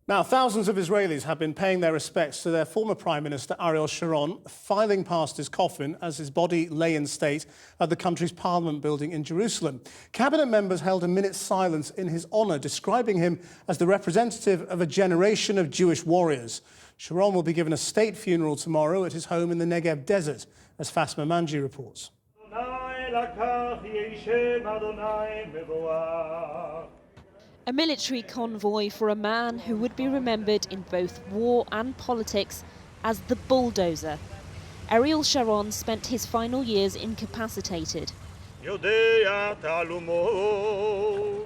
Now, thousands of Israelis have been paying their respects to their former Prime Minister Ariel Sharon, filing past his coffin as his body lay in state at the country's Parliament building in Jerusalem. Cabinet members held a minute's silence in his honour, describing him as the representative of a generation of Jewish warriors. Sharon will be given a state funeral tomorrow at his home in the Negev desert, as Fasma Manji reports. A military convoy for a man who would be remembered in both war and politics as the bulldozer. Ariel Sharon spent his final years incapacitated.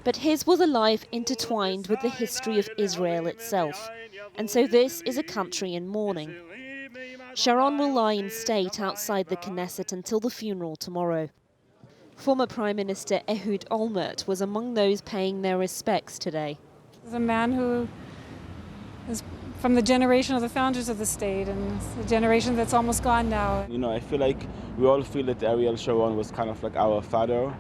But his was a life intertwined with the history of Israel itself. And so this is a country in mourning. Sharon will lie in state outside the Knesset until the funeral tomorrow. Former Prime Minister Ehud Olmert was among those paying their respects today. He's a man who is from the generation of the founders of the state, and it's a generation that's almost gone now. You know, I feel like we all feel that Ariel Sharon was kind of like our father,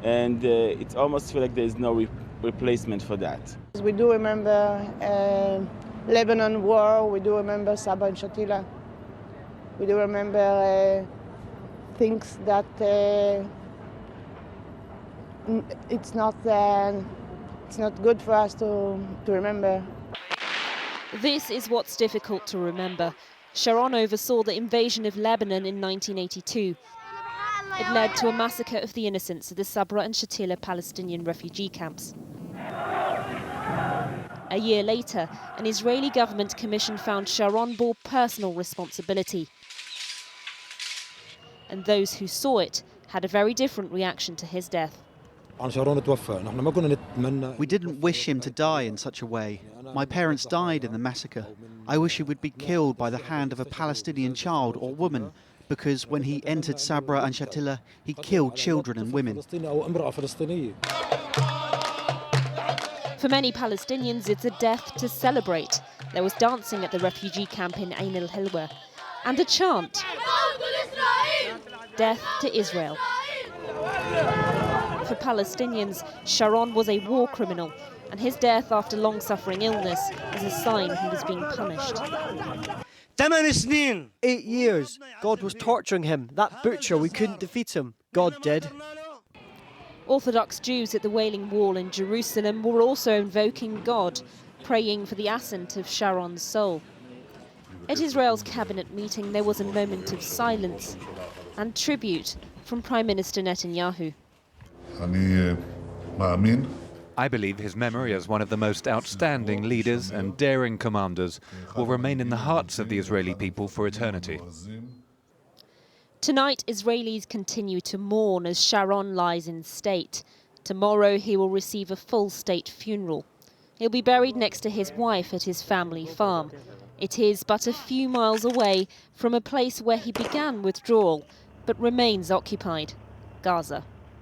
and it almost feels like there is no replacement for that. We do remember Lebanon war, we do remember Sabra and Shatila, we do remember things that it's not good for us to remember. This is what's difficult to remember. Sharon oversaw the invasion of Lebanon in 1982. It led to a massacre of the innocents at the Sabra and Shatila Palestinian refugee camps. A year later, an Israeli government commission found Sharon bore personal responsibility. And those who saw it had a very different reaction to his death. We didn't wish him to die in such a way. My parents died in the massacre. I wish he would be killed by the hand of a Palestinian child or woman, because when he entered Sabra and Shatila, he killed children and women. For many Palestinians, it's a death to celebrate. There was dancing at the refugee camp in Ain el-Hilwa, and a chant, "Death to Israel." For Palestinians, Sharon was a war criminal, and his death after long-suffering illness is a sign he was being punished. 8 years. God was torturing him. That butcher, we couldn't defeat him. God did. Orthodox Jews at the Wailing Wall in Jerusalem were also invoking God, praying for the ascent of Sharon's soul. At Israel's cabinet meeting, there was a moment of silence and tribute from Prime Minister Netanyahu. I believe his memory as one of the most outstanding leaders and daring commanders will remain in the hearts of the Israeli people for eternity. Tonight, Israelis continue to mourn as Sharon lies in state. Tomorrow, he will receive a full state funeral. He'll be buried next to his wife at his family farm. It is but a few miles away from a place where he began withdrawal, but remains occupied, Gaza.